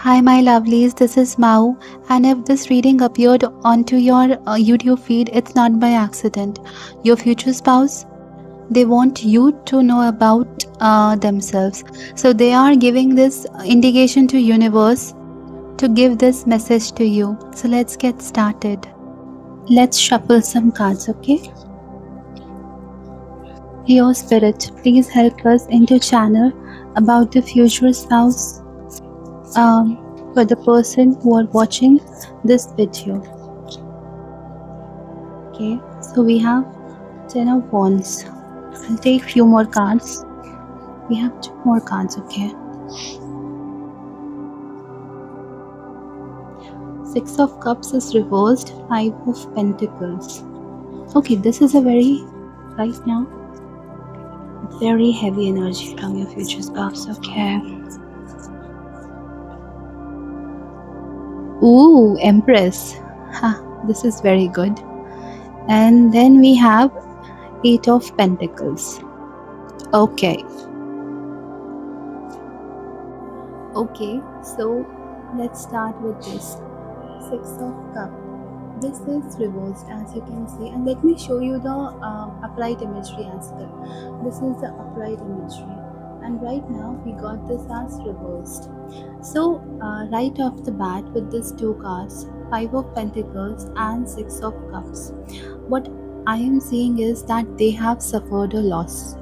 Hi, my lovelies. This is Mau, and if this reading appeared onto your YouTube feed, it's not by accident. Your future spouse, they want you to know about themselves. So they are giving this indication to universe to give this message to you. So let's get started. Let's shuffle some cards, okay? Your spirit, please help us into channel about the future spouse for the person who are watching this video. Okay, so we have 10 of wands. I'll take few more cards. We have 2 more cards, okay. 6 of cups is reversed, 5 of pentacles. Okay, this is a very, right now, very heavy energy from your future spouse, okay. Ooh, Empress. This is very good. And then we have 8 of pentacles. Okay, so let's start with this 6 of cup. This is reversed, as you can see, and let me show you the upright imagery as well. This is the upright imagery, and right now we got this as reversed. So right off the bat with these 2 cards, 5 of pentacles and 6 of cups, what I am seeing is that they have suffered a loss,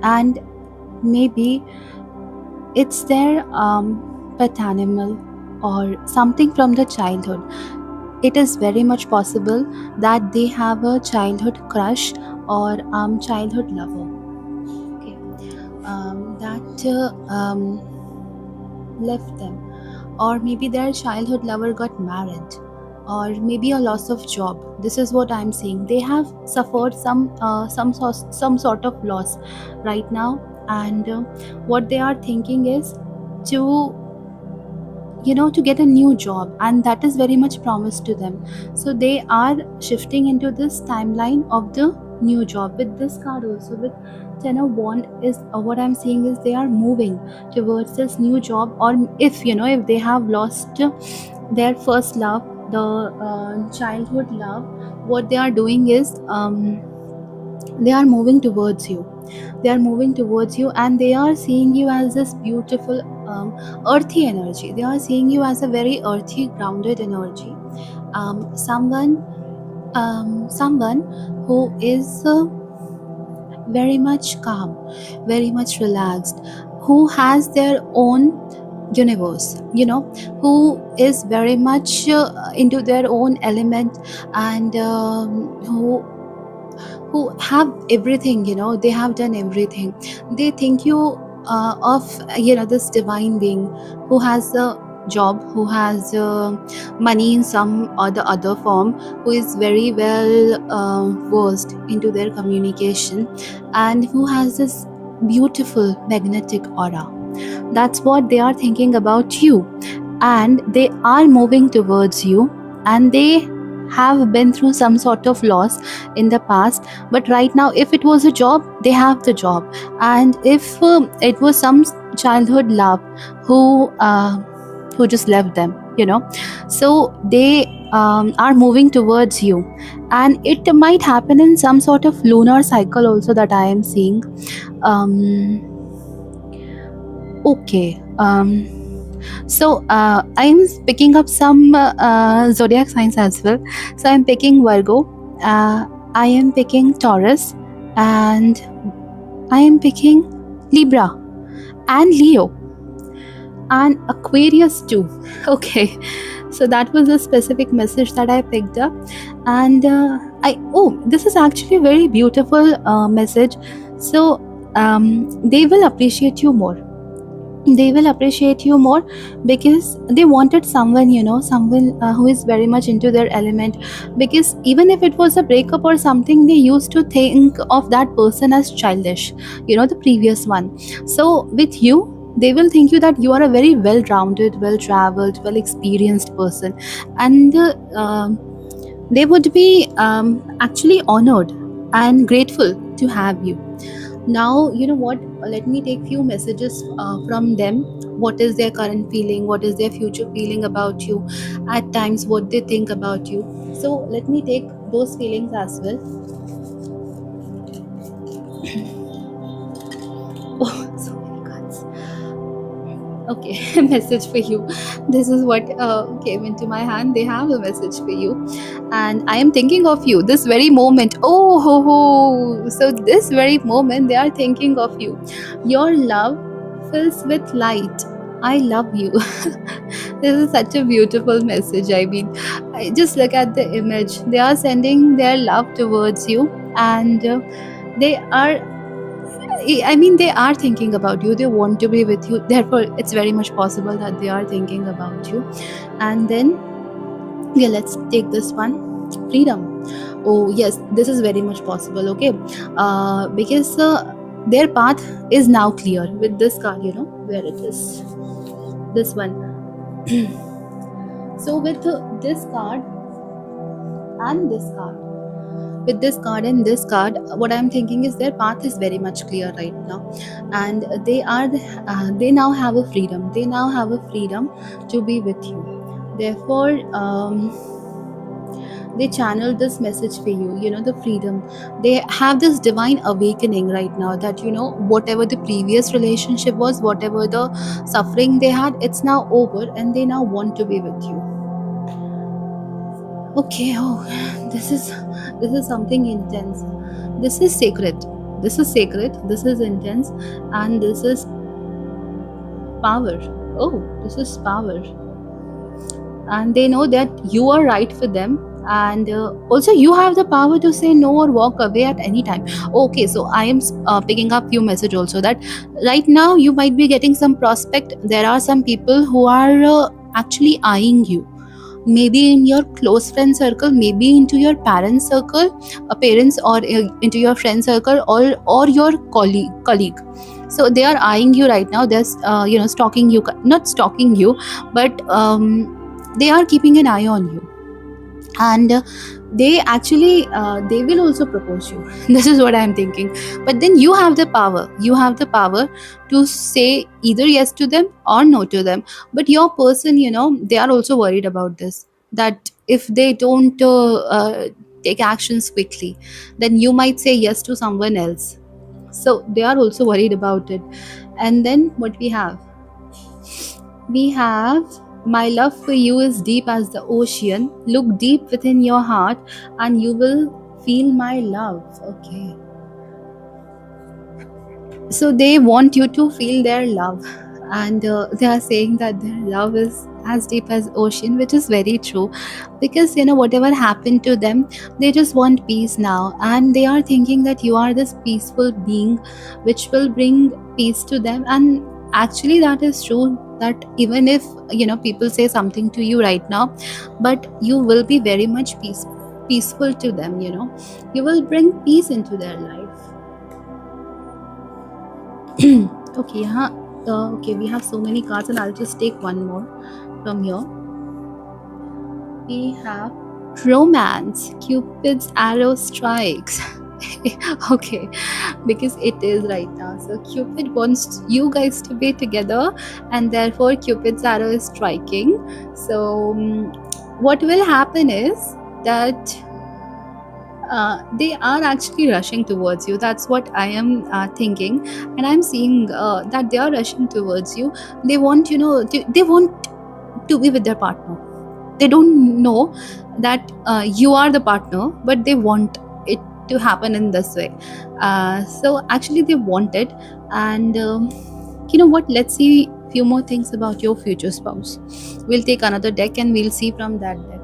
and maybe it's their pet animal or something from the childhood. It is very much possible that they have a childhood crush or childhood lover, okay, that left them, or maybe their childhood lover got married, or maybe a loss of job. This is what I'm seeing. They have suffered some sort of loss right now, and what they are thinking is to to get a new job, and that is very much promised to them. So they are shifting into this timeline of the new job. With this card also, with 10 of wand, is what I'm seeing is they are moving towards this new job, or if if they have lost their first love, the childhood love, what they are doing is they are moving towards you. They are moving towards you, and they are seeing you as this beautiful earthy energy. They are seeing you as a very earthy, grounded energy. Someone who is very much calm, very much relaxed, who has their own universe, who is very much into their own element, and who have everything. They have done everything. They think you of this divine being who has a job, who has money in some or the other form, who is very well versed into their communication, and who has this beautiful magnetic aura. That's what they are thinking about you, and they are moving towards you, and they have been through some sort of loss in the past. But right now, if it was a job, they have the job, and if it was some childhood love who just left them, so they are moving towards you, and it might happen in some sort of lunar cycle also that I am seeing. Okay. So I'm picking up some zodiac signs as well. So I'm picking Virgo, I am picking Taurus, and I am picking Libra and Leo and Aquarius too. Okay, so that was a specific message that I picked up, and this is actually a very beautiful message. So they will appreciate you more. They will appreciate you more because they wanted someone, someone who is very much into their element. Because even if it was a breakup or something, they used to think of that person as childish, the previous one. So with you, they will think you that you are a very well-rounded, well-traveled, well-experienced person, and they would be actually honored and grateful to have you. Now, you know what, let me take few messages from them. What is their current feeling, what is their future feeling about you, at times what they think about you. So let me take those feelings as well. Oh, so many cards. Okay, a message for you. This is what came into my hand. They have a message for you, and I am thinking of you this very moment. Oh, ho, ho. So this very moment, they are thinking of you. Your love fills with light. I love you. This is such a beautiful message. I mean, just look at the image. They are sending their love towards you, and they are, I mean, they are thinking about you. They want to be with you. Therefore, it's very much possible that they are thinking about you. And then, yeah, let's take this one. Freedom. Oh, yes, this is very much possible. Okay, because their path is now clear with this card. You know where it is. This one. So with this card and this card, with this card and this card, what I'm thinking is their path is very much clear right now, and they now have a freedom. They now have a freedom to be with you. Therefore, they channel this message for you. You know, the freedom. They have this divine awakening right now, that you know, whatever the previous relationship was, whatever the suffering they had, it's now over, and they now want to be with you. Okay, oh, this is something intense. This is sacred. This is sacred. This is intense, and this is power. Oh, this is power. And they know that you are right for them, and also you have the power to say no or walk away at any time. Okay, so I am picking up few message also, that right now you might be getting some prospect. There are some people who are actually eyeing you, maybe in your close friend circle, maybe into your parents circle, parents, or into your friend circle, or your colleague. So they are eyeing you right now. They're stalking you, not stalking you, but they are keeping an eye on you, and they actually they will also propose you. This is what I'm thinking. But then you have the power. You have the power to say either yes to them or no to them. But your person, you know, they are also worried about this, that if they don't take actions quickly, then you might say yes to someone else. So they are also worried about it. And then what we have, my love for you is deep as the ocean. Look deep within your heart and you will feel my love. Okay. So they want you to feel their love, and they are saying that their love is as deep as ocean, which is very true, because you know, whatever happened to them, they just want peace now, and they are thinking that you are this peaceful being which will bring peace to them. And actually that is true, that even if, you know, people say something to you right now, but you will be very much peaceful to them. You know, you will bring peace into their life. Okay, yeah. Okay, we have so many cards, and I'll just take one more from here. We have romance. Cupid's arrow strikes. Okay, because it is right now. So Cupid wants you guys to be together, and therefore Cupid's arrow is striking. So what will happen is that they are actually rushing towards you. That's what I am thinking, and I'm seeing that they are rushing towards you. They want, you know, they want to be with their partner. They don't know that you are the partner, but they want it to happen in this way. So actually they want it. And you know what, let's see few more things about your future spouse. We'll take another deck and we'll see from that deck.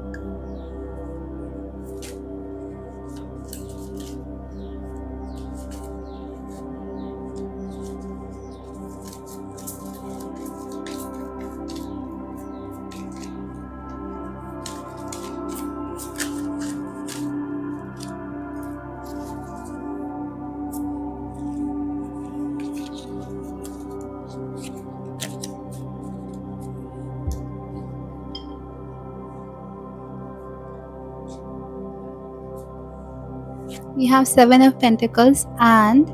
We have Seven of Pentacles and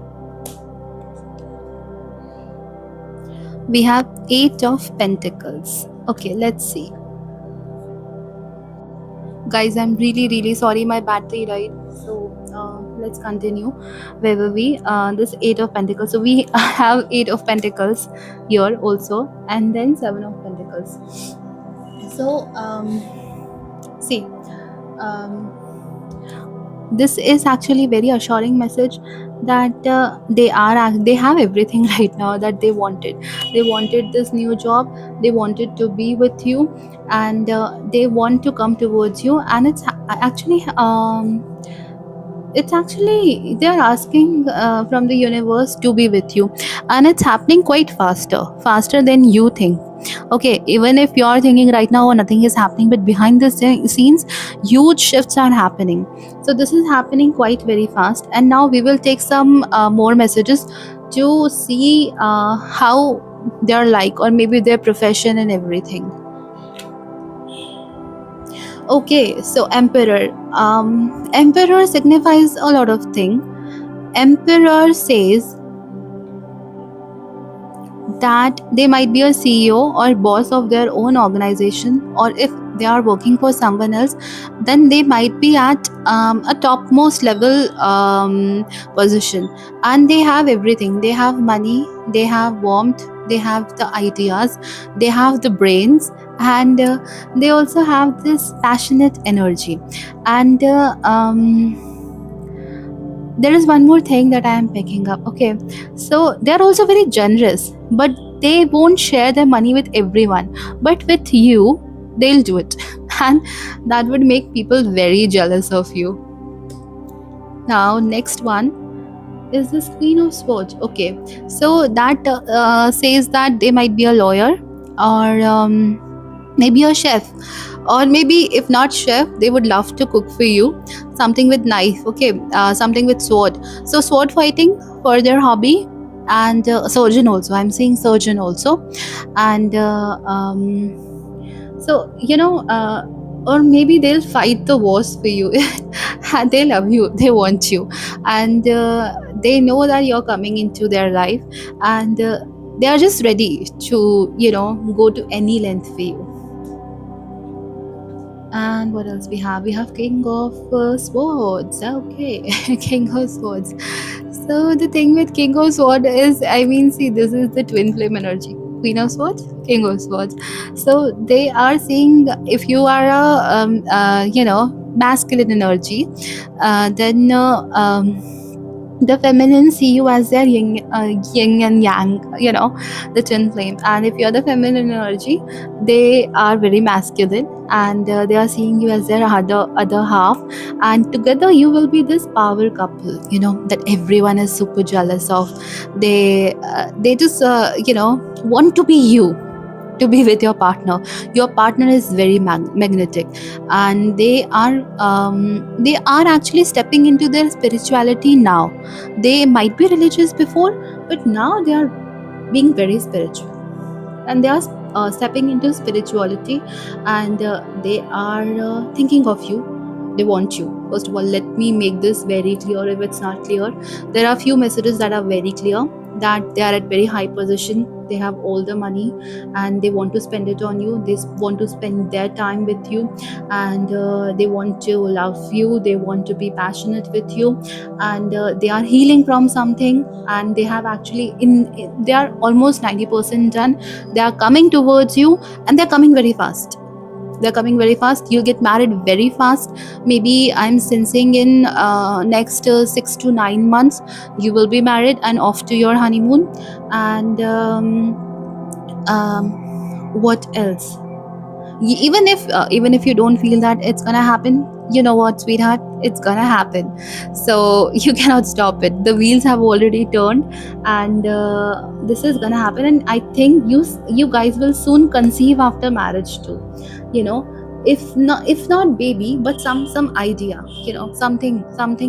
We have Eight of Pentacles. Okay, let's see. Guys, I'm really sorry, my battery died. So let's continue. Where were we? This Eight of Pentacles. So we have Eight of Pentacles here also, and then Seven of Pentacles. So see, um, this is actually very assuring message that they have everything right now that they wanted this new job, they wanted to be with you, and they want to come towards you, and it's actually they're asking from the universe to be with you, and it's happening quite faster than you think. Okay, even if you're thinking right now nothing is happening, but behind the scenes huge shifts are happening. So this is happening quite very fast, and now we will take some more messages to see how they're like, or maybe their profession and everything. Okay, so Emperor. Emperor signifies a lot of things. Emperor says that they might be a CEO or boss of their own organization, or if they are working for someone else, then they might be at a topmost level position, and they have everything. They have money, they have warmth, they have the ideas, they have the brains, and they also have this passionate energy. And there is one more thing that I am picking up. Okay, so they're also very generous, but they won't share their money with everyone, but with you they'll do it. And that would make people very jealous of you. Now next one is this Queen of Swords. Okay, so that says that they might be a lawyer, or maybe a chef, or maybe if not chef, they would love to cook for you something with knife. Okay, something with sword. So sword fighting for their hobby, and surgeon also, I'm seeing surgeon also. And so or maybe they'll fight the wars for you. And they love you, they want you, and they know that you're coming into their life, and they are just ready to go to any length for you. And what else we have? We have King of Swords. Okay, King of Swords. So the thing with King of Swords is, I mean, see, this is the twin flame energy. Queen of Swords, King of Swords. So they are saying if you are a masculine energy, then the feminine see you as their yin and yang, the twin flame. And if you're the feminine energy, they are very masculine, and they are seeing you as their other half, and together you will be this power couple, that everyone is super jealous of. They just want to be you, to be with your partner. Your partner is very magnetic, and they are actually stepping into their spirituality now. They might be religious before, but now they are being very spiritual, and they are stepping into spirituality, and they are thinking of you. They want you. First of all, let me make this very clear. If it's not clear, there are few messages that are very clear, that they are at very high position, they have all the money, and they want to spend it on you. They want to spend their time with you, and they want to love you, they want to be passionate with you, and they are healing from something, and they have actually they are almost 90% done. They are coming towards you, and they're coming very fast. You'll get married very fast. Maybe I'm sensing in next 6 to 9 months you will be married and off to your honeymoon. And what else? Even if you don't feel that it's gonna happen, you know what, sweetheart, it's gonna happen. So you cannot stop it. The wheels have already turned, and this is gonna happen. And I think you guys will soon conceive after marriage too. If not baby, but some idea, something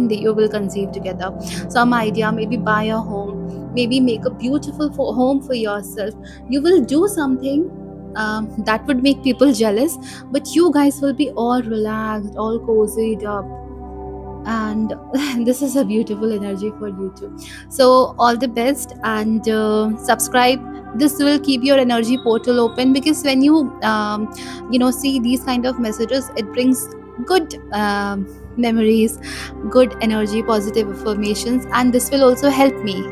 that you will conceive together. Some idea, maybe buy a home, maybe make a beautiful home for yourself. You will do something that would make people jealous, but you guys will be all relaxed, all cozied up, and this is a beautiful energy for you too. So all the best, and subscribe this will keep your energy portal open, because when you see these kind of messages, it brings good memories, good energy, positive affirmations, and this will also help me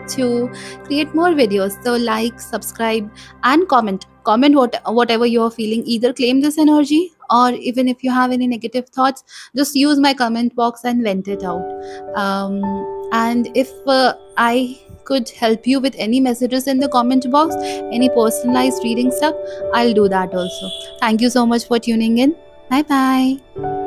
to create more videos. So like, subscribe, and comment whatever you are feeling. Either claim this energy, or even if you have any negative thoughts, just use my comment box and vent it out. And if I could help you with any messages in the comment box, any personalized reading stuff, I'll do that also. Thank you so much for tuning in. Bye bye.